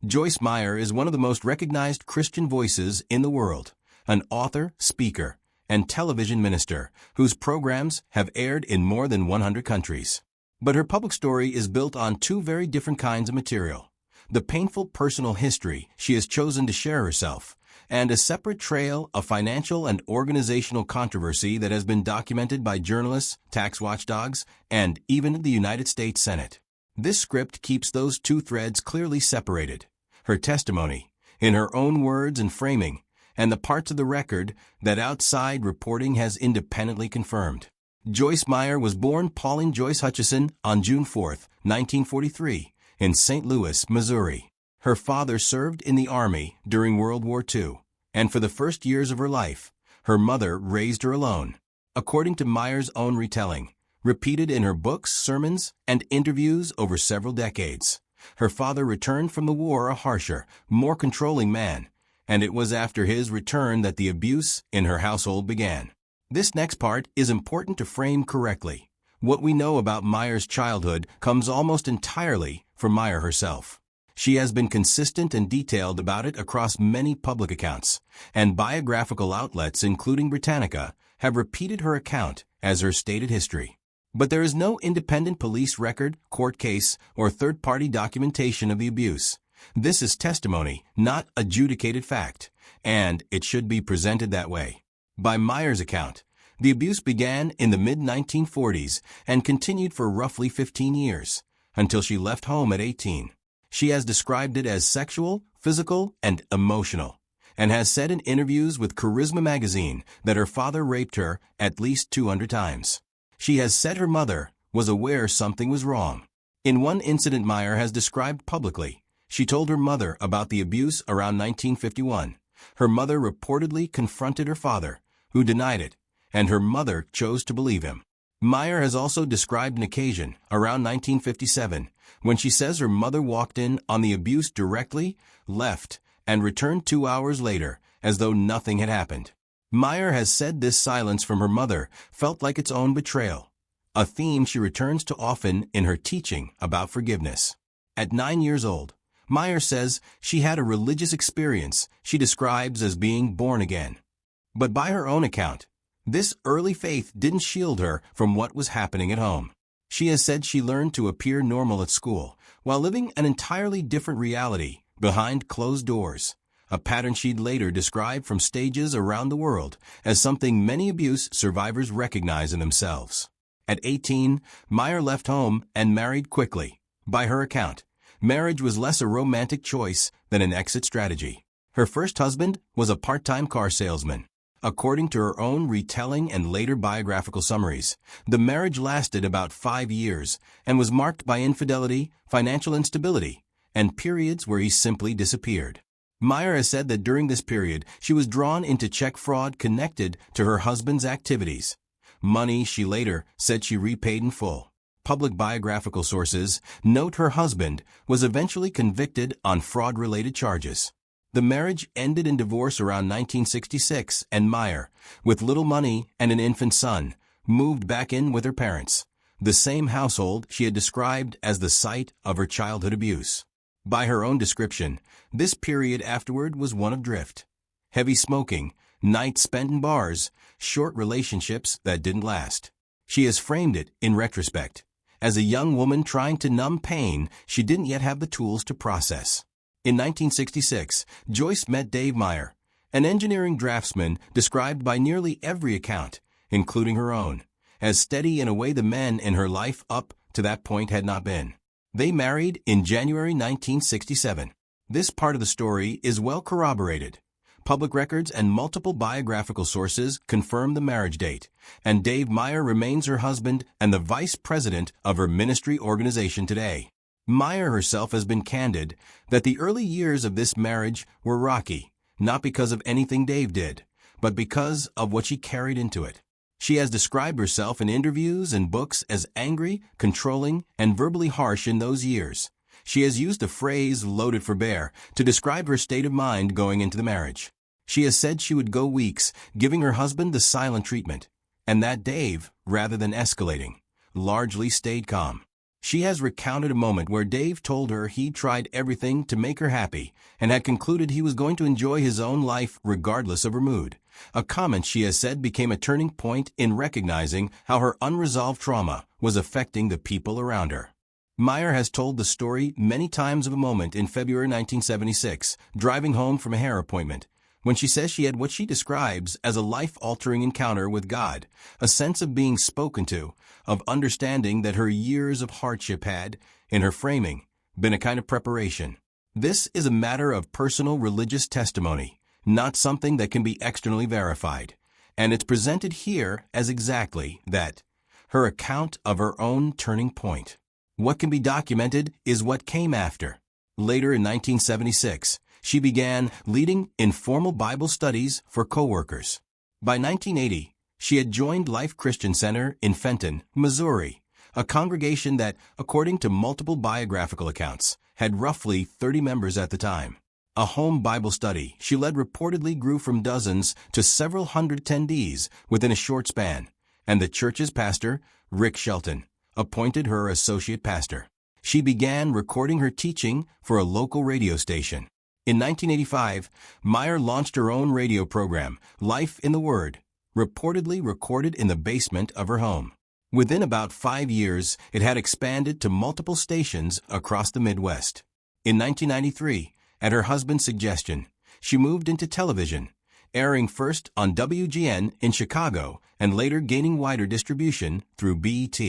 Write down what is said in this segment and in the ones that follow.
Joyce Meyer is one of the most recognized Christian voices in the world, an author, speaker, and television minister whose programs have aired in more than 100 countries. But her public story is built on two very different kinds of material: the painful personal history she has chosen to share herself, and a separate trail of financial and organizational controversy that has been documented by journalists, tax watchdogs, and even the United States Senate. This script keeps those two threads clearly separated: her testimony, in her own words and framing, and the parts of the record that outside reporting has independently confirmed. Joyce Meyer was born Pauline Joyce Hutchison on June 4, 1943, in St. Louis, Missouri. Her father served in the Army during World War II, and for the first years of her life, her mother raised her alone. According to Meyer's own retelling, repeated in her books, sermons, and interviews over several decades, her father returned from the war a harsher, more controlling man, and it was after his return that the abuse in her household began. This next part is important to frame correctly. What we know about Meyer's childhood comes almost entirely from Meyer herself. She has been consistent and detailed about it across many public accounts, and biographical outlets including Britannica have repeated her account as her stated history. But there is no independent police record, court case, or third-party documentation of the abuse. This is testimony, not adjudicated fact, and it should be presented that way. By Meyer's account, the abuse began in the mid-1940s and continued for roughly 15 years, until she left home at 18. She has described it as sexual, physical, and emotional, and has said in interviews with Charisma magazine that her father raped her at least 200 times. She has said her mother was aware something was wrong. In one incident Meyer has described publicly, she told her mother about the abuse around 1951. Her mother reportedly confronted her father, who denied it, and her mother chose to believe him. Meyer has also described an occasion, around 1957, when she says her mother walked in on the abuse directly, left, and returned 2 hours later, as though nothing had happened. Meyer has said this silence from her mother felt like its own betrayal, a theme she returns to often in her teaching about forgiveness. At 9 years old, Meyer says she had a religious experience she describes as being born again. But by her own account, this early faith didn't shield her from what was happening at home. She has said she learned to appear normal at school while living an entirely different reality behind closed doors, a pattern she'd later describe from stages around the world as something many abuse survivors recognize in themselves. At 18, Meyer left home and married quickly. By her account, marriage was less a romantic choice than an exit strategy. Her first husband was a part-time car salesman. According to her own retelling and later biographical summaries, the marriage lasted about 5 years and was marked by infidelity, financial instability, and periods where he simply disappeared. Meyer has said that during this period, she was drawn into check fraud connected to her husband's activities. Money she later said she repaid in full. Public biographical sources note her husband was eventually convicted on fraud-related charges. The marriage ended in divorce around 1966, and Meyer, with little money and an infant son, moved back in with her parents, the same household she had described as the site of her childhood abuse. By her own description, this period afterward was one of drift, heavy smoking, nights spent in bars, short relationships that didn't last. She has framed it, in retrospect, as a young woman trying to numb pain she didn't yet have the tools to process. In 1966, Joyce met Dave Meyer, an engineering draftsman described by nearly every account, including her own, as steady in a way the men in her life up to that point had not been. They married in January 1967. This part of the story is well corroborated. Public records and multiple biographical sources confirm the marriage date, and Dave Meyer remains her husband and the vice president of her ministry organization today. Meyer herself has been candid that the early years of this marriage were rocky, not because of anything Dave did, but because of what she carried into it. She has described herself in interviews and books as angry, controlling, and verbally harsh in those years. She has used a phrase loaded for bear to describe her state of mind going into the marriage. She has said she would go weeks giving her husband the silent treatment, and that Dave, rather than escalating, largely stayed calm. She has recounted a moment where Dave told her he'd tried everything to make her happy and had concluded he was going to enjoy his own life regardless of her mood. A comment she has said became a turning point in recognizing how her unresolved trauma was affecting the people around her. Meyer has told the story many times of a moment in February 1976, driving home from a hair appointment, when she says she had what she describes as a life-altering encounter with God, a sense of being spoken to, of understanding that her years of hardship had, in her framing, been a kind of preparation. This is a matter of personal religious testimony, not something that can be externally verified, and it's presented here as exactly that, her account of her own turning point. What can be documented is what came after. Later in 1976, she began leading informal Bible studies for coworkers. By 1980, she had joined Life Christian Center in Fenton, Missouri, a congregation that, according to multiple biographical accounts, had roughly 30 members at the time. A home Bible study she led reportedly grew from dozens to several hundred attendees within a short span, and the church's pastor, Rick Shelton, appointed her associate pastor. She began recording her teaching for a local radio station. In 1985, Meyer launched her own radio program, Life in the Word, reportedly recorded in the basement of her home. Within about 5 years, it had expanded to multiple stations across the Midwest. In 1993, at her husband's suggestion, she moved into television, airing first on WGN in Chicago and later gaining wider distribution through BET.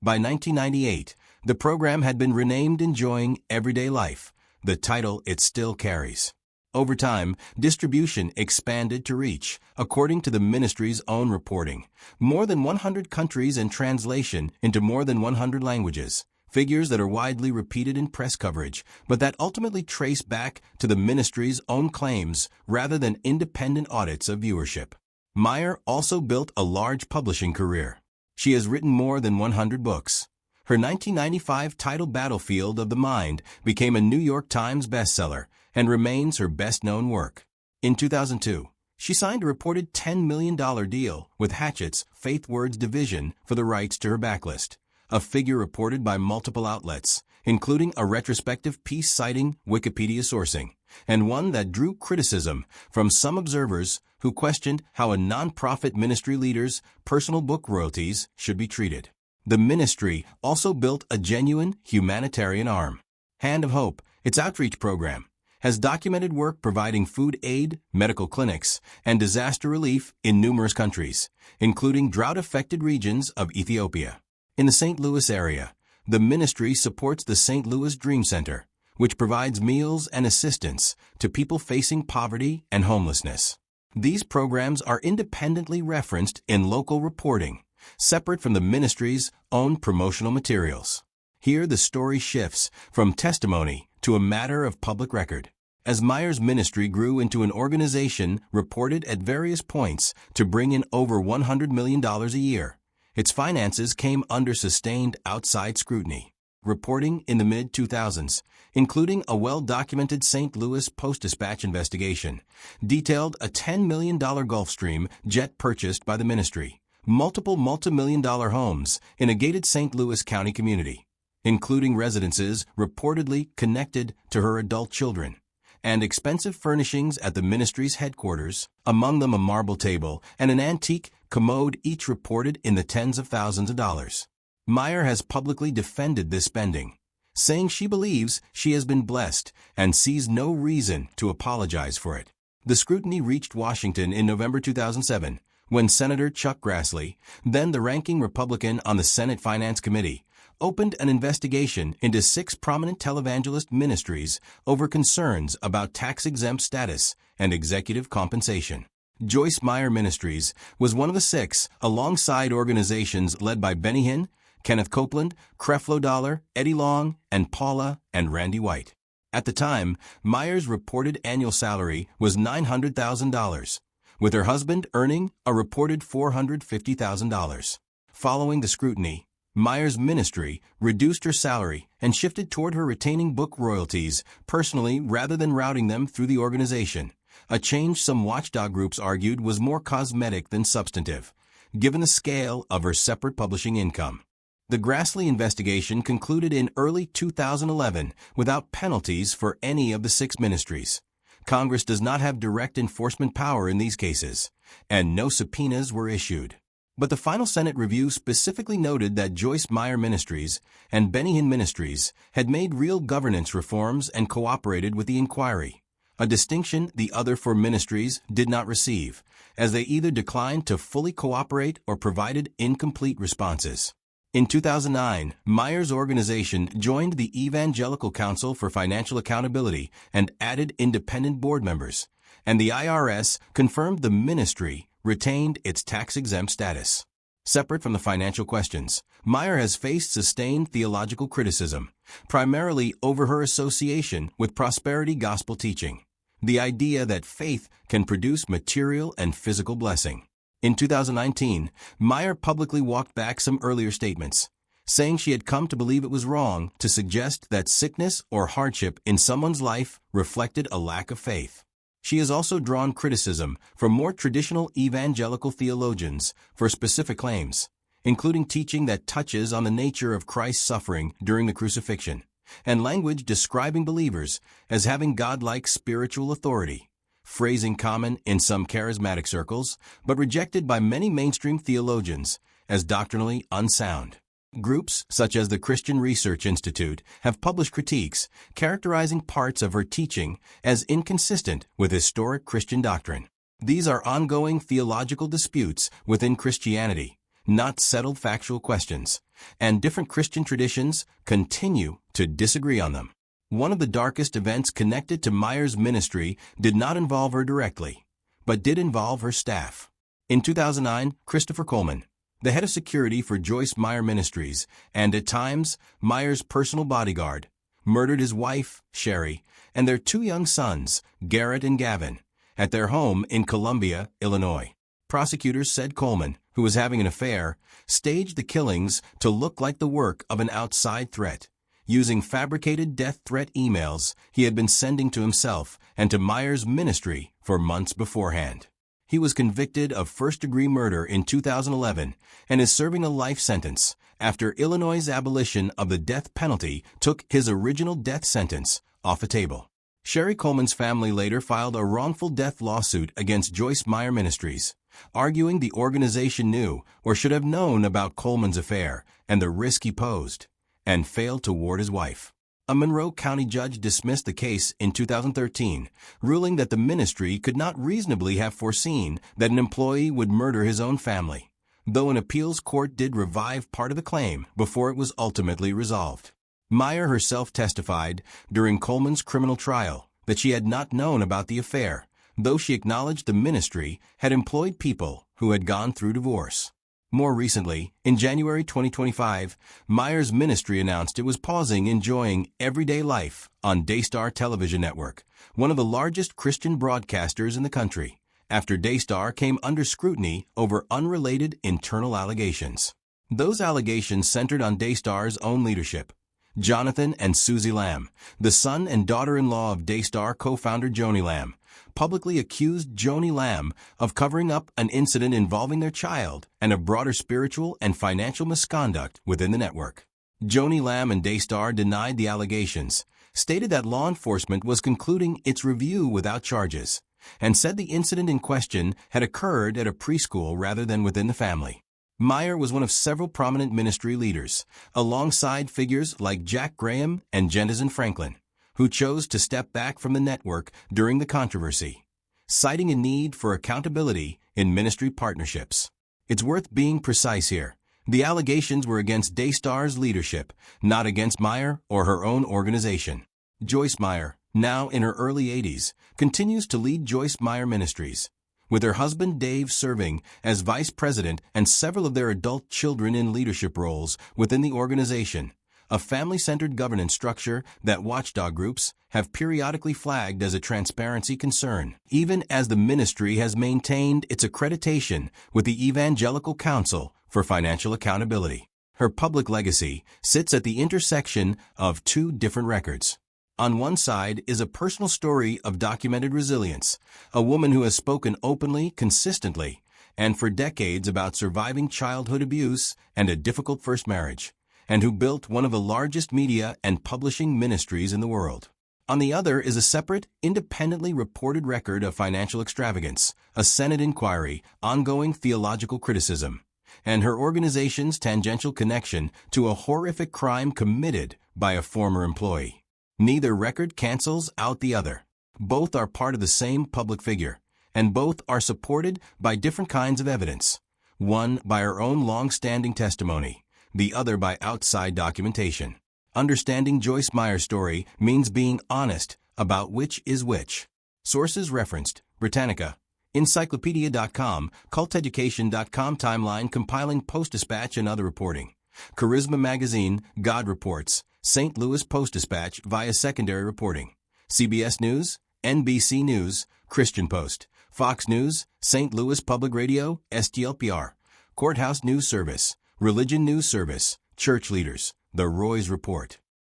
By 1998, the program had been renamed Enjoying Everyday Life, the title it still carries. Over time, distribution expanded to reach, according to the ministry's own reporting, more than 100 countries and translation into more than 100 languages, figures that are widely repeated in press coverage, but that ultimately trace back to the ministry's own claims rather than independent audits of viewership. Meyer also built a large publishing career. She has written more than 100 books. Her 1995 title Battlefield of the Mind became a New York Times bestseller and remains her best-known work. In 2002, she signed a reported $10 million deal with Hatchett's Faith Words division for the rights to her backlist, a figure reported by multiple outlets, including a retrospective piece citing Wikipedia sourcing, and one that drew criticism from some observers who questioned how a nonprofit ministry leader's personal book royalties should be treated. The ministry also built a genuine humanitarian arm. Hand of Hope, its outreach program, has documented work providing food aid, medical clinics, and disaster relief in numerous countries, including drought-affected regions of Ethiopia. In the St. Louis area, the ministry supports the St. Louis Dream Center, which provides meals and assistance to people facing poverty and homelessness. These programs are independently referenced in local reporting, separate from the ministry's own promotional materials. Here the story shifts from testimony to a matter of public record. As Meyer's ministry grew into an organization reported at various points to bring in over $100 million a year, its finances came under sustained outside scrutiny. Reporting in the mid-2000s, including a well-documented St. Louis Post-Dispatch investigation, detailed a $10 million Gulfstream jet purchased by the ministry, multiple multi-million-dollar homes in a gated St. Louis County community, including residences reportedly connected to her adult children, and expensive furnishings at the ministry's headquarters, among them a marble table and an antique commode, each reported in the tens of thousands of dollars. Meyer has publicly defended this spending, saying she believes she has been blessed and sees no reason to apologize for it. The scrutiny reached Washington in November 2007, when Senator Chuck Grassley, then the ranking Republican on the Senate Finance Committee, opened an investigation into 6 prominent televangelist ministries over concerns about tax-exempt status and executive compensation. Joyce Meyer Ministries was one of the 6, alongside organizations led by Benny Hinn, Kenneth Copeland, Creflo Dollar, Eddie Long, and Paula and Randy White. At the time, Meyer's reported annual salary was $900,000, with her husband earning a reported $450,000. Following the scrutiny, Meyer's ministry reduced her salary and shifted toward her retaining book royalties personally rather than routing them through the organization, a change some watchdog groups argued was more cosmetic than substantive, given the scale of her separate publishing income. The Grassley investigation concluded in early 2011 without penalties for any of the 6 ministries. Congress does not have direct enforcement power in these cases, and no subpoenas were issued. But the final Senate review specifically noted that Joyce Meyer Ministries and Benny Hinn Ministries had made real governance reforms and cooperated with the inquiry, a distinction the other 4 ministries did not receive, as they either declined to fully cooperate or provided incomplete responses. In 2009, Meyer's organization joined the Evangelical Council for Financial Accountability and added independent board members, and the IRS confirmed the ministry retained its tax-exempt status. Separate from the financial questions, Meyer has faced sustained theological criticism, primarily over her association with prosperity gospel teaching, the idea that faith can produce material and physical blessing. In 2019, Meyer publicly walked back some earlier statements, saying she had come to believe it was wrong to suggest that sickness or hardship in someone's life reflected a lack of faith. She has also drawn criticism from more traditional evangelical theologians for specific claims, including teaching that touches on the nature of Christ's suffering during the crucifixion, and language describing believers as having godlike spiritual authority, phrasing common in some charismatic circles, but rejected by many mainstream theologians as doctrinally unsound. Groups such as the Christian Research Institute have published critiques characterizing parts of her teaching as inconsistent with historic Christian doctrine. These are ongoing theological disputes within Christianity, not settled factual questions, and different Christian traditions continue to disagree on them. One of the darkest events connected to Meyer's ministry did not involve her directly, but did involve her staff. In 2009, Christopher Coleman, the head of security for Joyce Meyer Ministries, and at times Meyer's personal bodyguard, murdered his wife, Sherry, and their 2 young sons, Garrett and Gavin, at their home in Columbia, Illinois. Prosecutors said Coleman, who was having an affair, staged the killings to look like the work of an outside threat, using fabricated death threat emails he had been sending to himself and to Meyer's ministry for months beforehand. He was convicted of first-degree murder in 2011 and is serving a life sentence after Illinois' abolition of the death penalty took his original death sentence off the table. Sherry Coleman's family later filed a wrongful death lawsuit against Joyce Meyer Ministries, arguing the organization knew or should have known about Coleman's affair and the risk he posed, and failed to ward his wife. A Monroe County judge dismissed the case in 2013, ruling that the ministry could not reasonably have foreseen that an employee would murder his own family, though an appeals court did revive part of the claim before it was ultimately resolved. Meyer herself testified during Coleman's criminal trial that she had not known about the affair, though she acknowledged the ministry had employed people who had gone through divorce. More recently, in January 2025, Meyer's ministry announced it was pausing enjoying everyday life on Daystar Television Network, one of the largest Christian broadcasters in the country, after Daystar came under scrutiny over unrelated internal allegations. Those allegations centered on Daystar's own leadership. Jonathan and Susie Lamb, the son and daughter-in-law of Daystar co-founder Joni Lamb, publicly accused Joni Lamb of covering up an incident involving their child and of broader spiritual and financial misconduct within the network. Joni Lamb and Daystar denied the allegations, stated that law enforcement was concluding its review without charges, and said the incident in question had occurred at a preschool rather than within the family. Meyer was one of several prominent ministry leaders, alongside figures like Jack Graham and Jennison Franklin, who chose to step back from the network during the controversy, citing a need for accountability in ministry partnerships. It's worth being precise here. The allegations were against Daystar's leadership, not against Meyer or her own organization. Joyce Meyer, now in her early 80s, continues to lead Joyce Meyer Ministries, with her husband Dave serving as vice president and several of their adult children in leadership roles within the organization, a family-centered governance structure that watchdog groups have periodically flagged as a transparency concern, even as the ministry has maintained its accreditation with the Evangelical Council for Financial Accountability. Her public legacy sits at the intersection of 2 different records. On one side is a personal story of documented resilience, a woman who has spoken openly, consistently, and for decades about surviving childhood abuse and a difficult first marriage, and who built one of the largest media and publishing ministries in the world. On the other is a separate, independently reported record of financial extravagance, a Senate inquiry, ongoing theological criticism, and her organization's tangential connection to a horrific crime committed by a former employee. Neither record cancels out the other. Both are part of the same public figure, and both are supported by different kinds of evidence, one by her own long-standing testimony, the other by outside documentation. Understanding Joyce Meyer's story means being honest about which is which. Sources referenced: Britannica, Encyclopedia.com, Culteducation.com, Timeline compiling Post-Dispatch and other reporting. Charisma Magazine, God Reports, St. Louis Post-Dispatch via secondary reporting. CBS News, NBC News, Christian Post, Fox News, St. Louis Public Radio, STLPR, Courthouse News Service, Religion News Service, Church Leaders, The Roys Report.